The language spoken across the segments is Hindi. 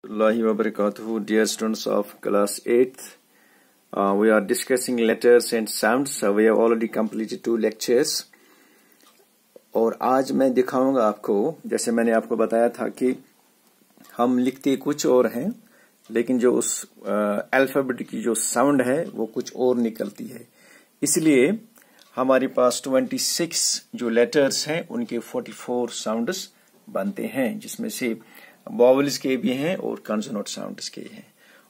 Allahi wa barakatuhu, dear students of class 8th. We are discussing letters and sounds. We have already completed 2 lectures. और आज मैं दिखाऊंगा आपको, जैसे मैंने आपको बताया था कि हम लिखते कुछ और हैं, लेकिन जो उस अल्फाबेट की जो साउंड है वो कुछ और निकलती है। इसलिए हमारे पास 26 जो लेटर्स हैं उनके 44 साउंड्स बनते हैं, जिसमें से वॉवल्स के भी हैं और कंसोनेंट साउंड्स के हैं।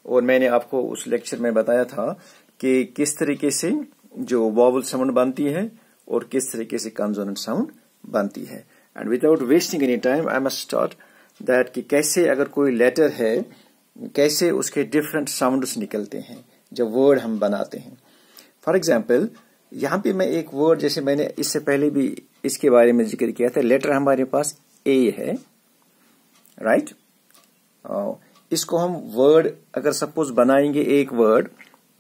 और मैंने आपको उस लेक्चर में बताया था कि किस तरीके से जो वॉवल साउंड बनती है और किस तरीके से कंसोनेंट साउंड बनती है। And without wasting any time I must start that कि कैसे अगर कोई लेटर है कैसे उसके डिफरेंट साउंड्स निकलते हैं जब वर्ड हम बनाते हैं। फॉर एग्जाम्पल यहाँ पे मैं एक वर्ड, जैसे मैंने इससे पहले भी इसके बारे में जिक्र किया था, लेटर हमारे पास ए है, राइट। इसको हम वर्ड अगर सपोज बनाएंगे, एक वर्ड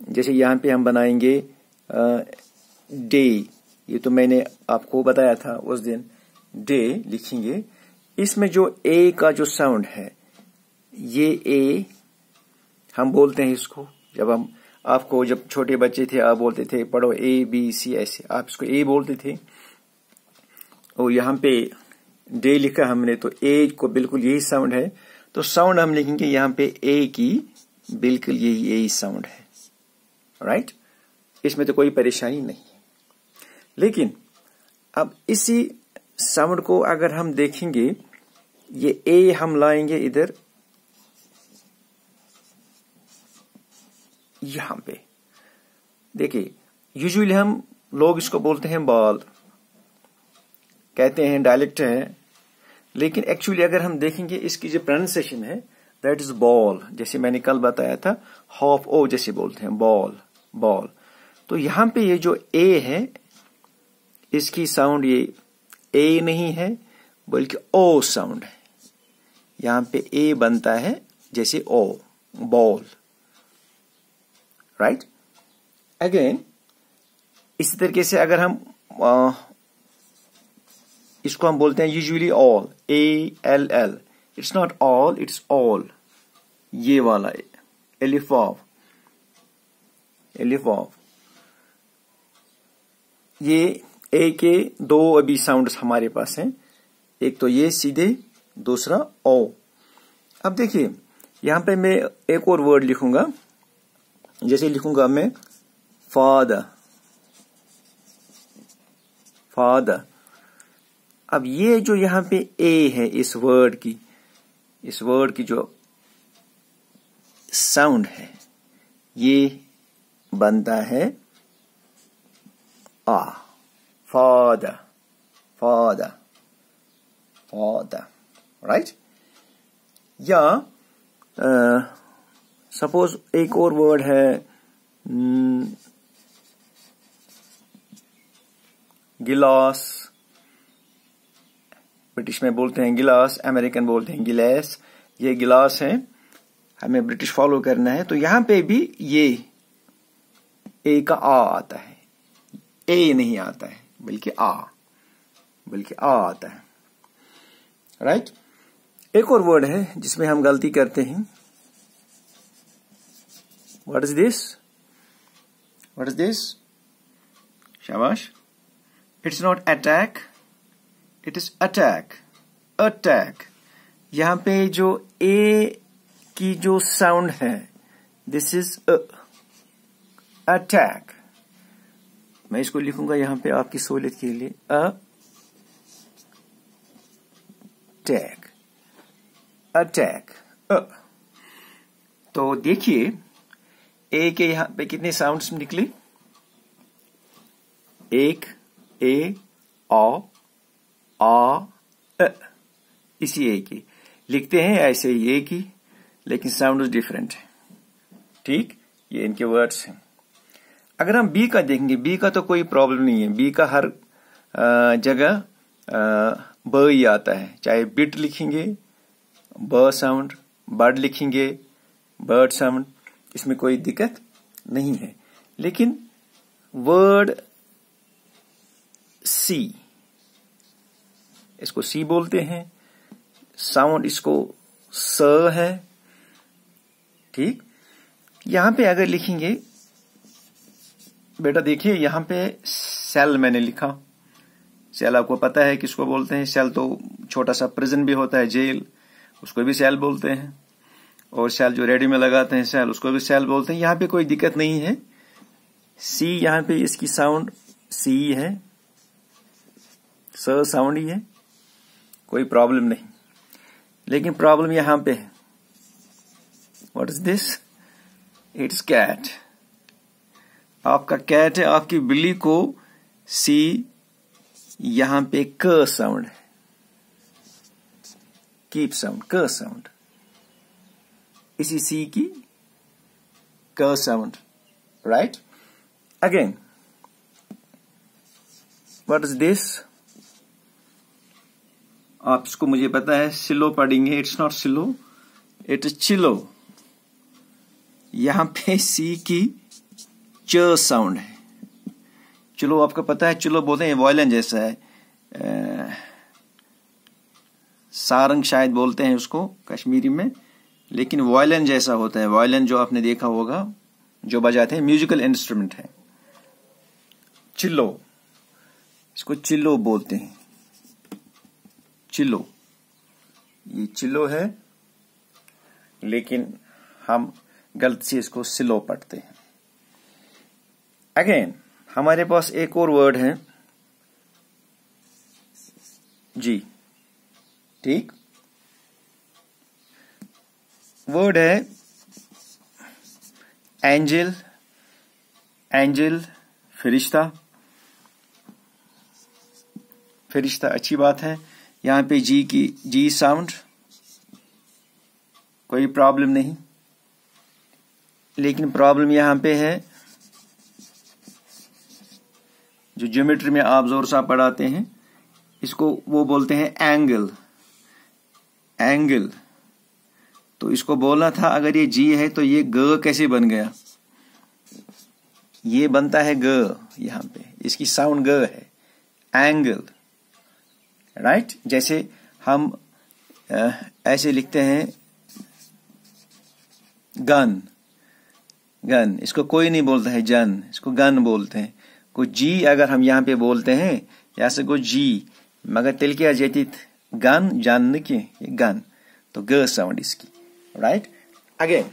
जैसे यहाँ पे हम बनाएंगे डे, ये तो मैंने आपको बताया था उस दिन, डे लिखेंगे। इसमें जो ए का जो साउंड है, ये ए हम बोलते हैं इसको, जब हम आपको जब छोटे बच्चे थे आप बोलते थे पढ़ो ए बी सी, ऐसे आप इसको ए बोलते थे। और यहाँ पे डे लिखा हमने तो ए को बिल्कुल यही साउंड है, तो साउंड हम लिखेंगे यहाँ पे ए की बिल्कुल यही साउंड है, राइट। इसमें तो कोई परेशानी नहीं है। लेकिन अब इसी साउंड को अगर हम देखेंगे, ये ए हम लाएंगे इधर यहां पे, देखिए यूजुअली हम लोग इसको बोलते हैं बॉल, कहते हैं डायलेक्ट है, लेकिन एक्चुअली अगर हम देखेंगे इसकी जो प्रोनाउंसिएशन है दैट इज बॉल। जैसे मैंने कल बताया था हॉफ ओ जैसे बोलते हैं, बॉल बॉल। तो यहां पे ये जो ए है इसकी साउंड ये ए नहीं है बल्कि ओ साउंड है। यहां पे ए बनता है जैसे ओ, बॉल, राइट। अगेन इसी तरीके से अगर हम इसको हम बोलते हैं usually all, A L L, it's not all, it's all, ये वाला एलिफ ऑफ, एलिफ ऑफ। ये ए के 2 अभी साउंड्स हमारे पास हैं, एक तो ये सीधे, दूसरा ओ। अब देखिए यहां पे मैं एक और वर्ड लिखूंगा, जैसे लिखूंगा मैं फादर, फादर। अब ये जो यहां पे ए है इस वर्ड की जो साउंड है ये बनता है आ, फादर, फादर, फादर, राइट। या सपोज एक और वर्ड है गिलास, ब्रिटिश में बोलते हैं गिलास, अमेरिकन बोलते हैं गिलास। ये गिलास है, हमें ब्रिटिश फॉलो करना है, तो यहां पे भी ये ए का आ आता है, ए नहीं आता है बल्कि आ आता है, राइट। एक और वर्ड है जिसमें हम गलती करते हैं, what is this, what is this, शाबाश। It's not attack, it is attack, attack. यहां पे जो ए की जो साउंड है दिस इज अटैक। मैं इसको लिखूंगा यहां पे आपकी सहूलियत के लिए, अटैक, अटैक। तो देखिए ए के यहां पे कितने साउंड्स निकले, एक, ए, आ, इसी ए की लिखते हैं ऐसे ही ए की, लेकिन साउंड डिफरेंट है, ठीक। ये इनके वर्ड्स हैं। अगर हम बी का देखेंगे, बी का तो कोई प्रॉब्लम नहीं है, बी का हर जगह ब ही आता है, चाहे बिट लिखेंगे ब साउंड, बर्ड लिखेंगे बर्ड साउंड, इसमें कोई दिक्कत नहीं है। लेकिन वर्ड सी, इसको सी बोलते हैं, साउंड इसको स है, ठीक। यहां पे अगर लिखेंगे बेटा, देखिए यहां पे सेल मैंने लिखा। सेल आपको पता है किसको बोलते हैं? सेल तो छोटा सा प्रिजन भी होता है, जेल, उसको भी सेल बोलते हैं। और सेल जो रेडी में लगाते हैं सेल, उसको भी सेल बोलते हैं। यहां पे कोई दिक्कत नहीं है। सी, यहां पे इसकी साउंड सी है, स साउंड ही है, कोई प्रॉब्लम नहीं। लेकिन प्रॉब्लम यहां पे है। What is this? It's cat. आपका कैट है, आपकी बिल्ली को सी, यहां पे क साउंड है, कीप साउंड, क साउंड, इसी सी की क sound, right. Again, what is this? आप इसको, मुझे पता है, सिलो पढ़ेंगे। It's not silo, it is cello. यहां पे सी की च साउंड है। चिलो आपको पता है, चिलो बोलते हैं, वायलिन जैसा है। सारंग शायद बोलते हैं उसको कश्मीरी में, लेकिन वायलिन जैसा होता है। वायलिन जो आपने देखा होगा, जो बजाते हैं, म्यूजिकल इंस्ट्रूमेंट है। चिल्लो, इसको चिल्लो बोलते हैं, चिल्लो। ये चिल्लो है, लेकिन हम गलत से इसको सिलो पढ़ते हैं। अगेन, हमारे पास एक और वर्ड है, जी, ठीक। वर्ड है एंजल। एंजल, फरिश्ता। फरिश्ता अच्छी बात है। यहां पे जी की जी साउंड, कोई प्रॉब्लम नहीं। लेकिन प्रॉब्लम यहां पे है, जो ज्योमेट्री में आप जोर सा पढ़ाते हैं, इसको वो बोलते हैं एंगल। एंगल, तो इसको बोलना था, अगर ये जी है तो ये ग कैसे बन गया? ये बनता है ग, यहां पे इसकी साउंड ग है, एंगल, राइट। जैसे हम ऐसे लिखते हैं गन। गन, इसको कोई नहीं बोलता है जन, इसको गन बोलते हैं। को जी अगर हम यहाँ पे बोलते हैं, ऐसे को जी, मगर तिल क्या जेतित गन, जान के गन, तो ग साउंड इसकी, राइट। अगेन,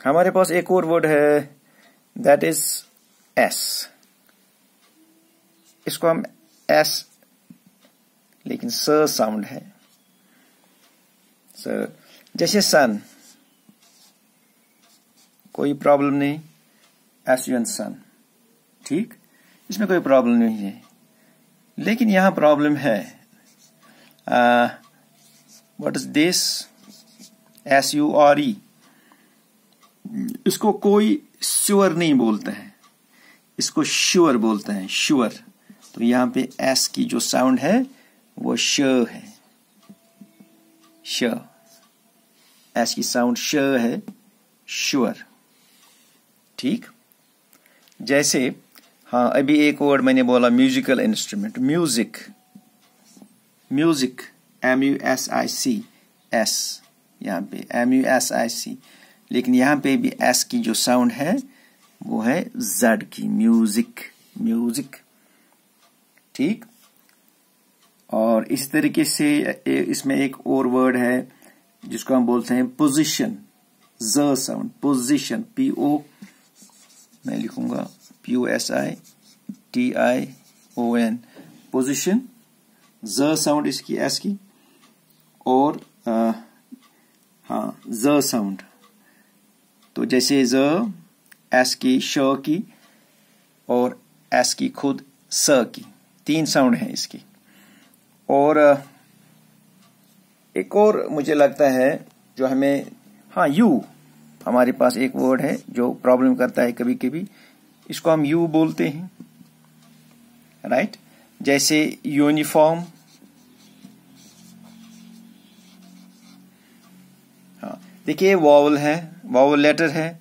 हमारे पास एक और वर्ड है, दैट इज एस। इसको हम एस, लेकिन स साउंड है, स। जैसे सन, कोई प्रॉब्लम नहीं, एस सन, ठीक, इसमें कोई प्रॉब्लम नहीं है। लेकिन यहां प्रॉब्लम है, व्हाट इज दिस? SURE। इसको कोई श्योर नहीं बोलता है, इसको श्योर बोलते हैं, श्योर। तो यहां पे एस की जो साउंड है वो श है, श। एस की साउंड श है, श्योर, ठीक। जैसे, हाँ, अभी एक वर्ड मैंने बोला, musical instrument, music. Music, MUSIC, S, यहाँ पे MUSIC। लेकिन यहां पे भी एस की जो साउंड है वो है जेड की, म्यूजिक, म्यूजिक, ठीक। और इस तरीके से इसमें एक और वर्ड है जिसको हम बोलते हैं पोजीशन, ज साउंड, पोजीशन, PO, मैं लिखूंगा POSITION, पोजीशन, ज साउंड इसकी, एस की। और हाँ, ज साउंड, तो जैसे ज, एस की, श की, और एस की खुद स की, 3 साउंड है इसकी। और एक और मुझे लगता है जो हमें, हाँ, यू, हमारे पास एक वर्ड है जो प्रॉब्लम करता है कभी कभी, इसको हम यू बोलते हैं, राइट। जैसे यूनिफॉर्म, हाँ, देखिए वॉवल है, वॉवल लेटर है,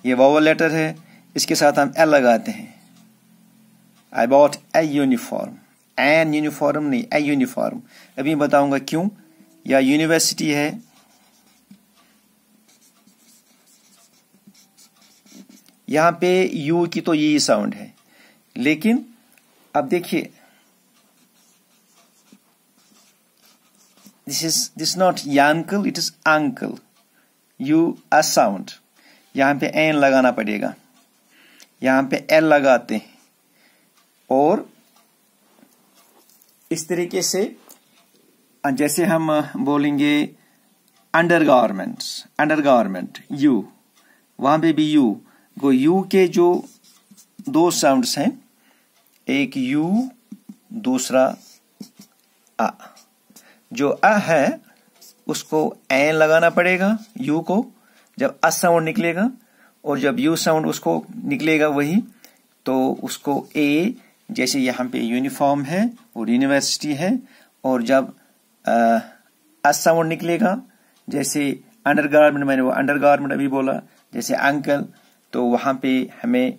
ये वॉवल लेटर है, इसके साथ हम एल लगाते हैं। I bought a uniform, an uniform नहीं, ए यूनिफॉर्म। अभी बताऊंगा क्यों। या यूनिवर्सिटी है, यहाँ पे यू की तो यही साउंड है, लेकिन अब देखिए दिस नॉट यांकल, इट इज अंकल, यू अ साउंड। यहाँ पे एन लगाना पड़ेगा, यहाँ पे एल लगाते हैं, और इस तरीके से जैसे हम बोलेंगे अंडरगारमेंट्स, अंडरगारमेंट यू, वहां पे भी यू, वो यू के जो दो साउंड्स हैं, एक यू दूसरा आ। जो अ है उसको एन लगाना पड़ेगा यू को जब अ साउंड निकलेगा, और जब यू साउंड उसको निकलेगा वही, तो उसको ए, जैसे यहाँ पे यूनिफॉर्म है और यूनिवर्सिटी है, और जब अ साउंड निकलेगा जैसे अंडरगारमेंट, मैंने वो अंडरगारमेंट अभी बोला, जैसे अंकल, तो वहां पे हमें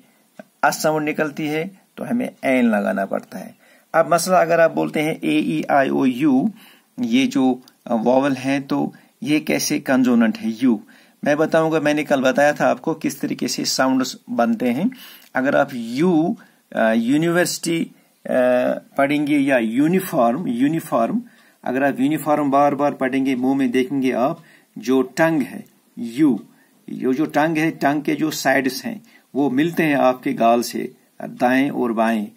अ साउंड निकलती है तो हमें एन लगाना पड़ता है। अब मसला अगर आप बोलते हैं ए ई आई ओ यू, ये जो वॉवल है तो ये कैसे कंसोनेंट है यू, मैं बताऊंगा। मैंने कल बताया था आपको किस तरीके से साउंड्स बनते हैं। अगर आप यू यूनिवर्सिटी पढ़ेंगे या यूनिफॉर्म, अगर आप यूनिफॉर्म बार बार पढ़ेंगे, मुंह में देखेंगे आप, जो टंग है यू, ये जो टंग है, टंग के जो साइड्स हैं वो मिलते हैं आपके गाल से दाएं और बाएं,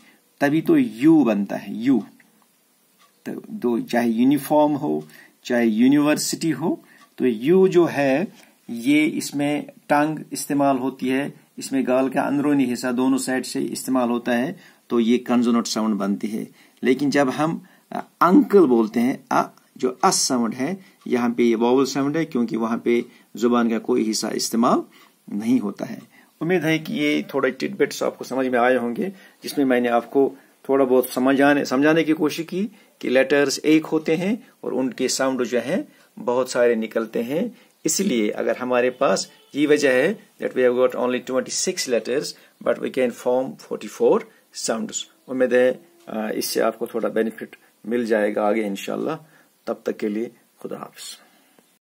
तभी तो यू बनता है यू। तो दो, चाहे यूनिफॉर्म हो चाहे यूनिवर्सिटी हो, तो यू जो है ये इसमें टंग इस्तेमाल होती है, इसमें गाल का अंदरूनी हिस्सा दोनों साइड से इस्तेमाल होता है, तो ये कंसोनेंट साउंड बनती है। लेकिन जब हम अंकल बोलते हैं, जो अस साउंड है, यहाँ पे ये वॉवल साउंड है, क्योंकि वहां पे जुबान का कोई हिस्सा इस्तेमाल नहीं होता है। उम्मीद है कि ये थोड़े टिडबिट्स आपको समझ में आए होंगे, जिसमें मैंने आपको थोड़ा बहुत समझाने की कोशिश की कि लेटर्स एक होते हैं और उनके साउंड जो है बहुत सारे निकलते हैं। इसलिए अगर हमारे पास ये वजह है that we have got only 26 letters but we can form 44 sounds. उम्मीद है इससे आपको थोड़ा बेनिफिट मिल जाएगा आगे इंशाल्लाह। तब तक के लिए खुदा हाफिज।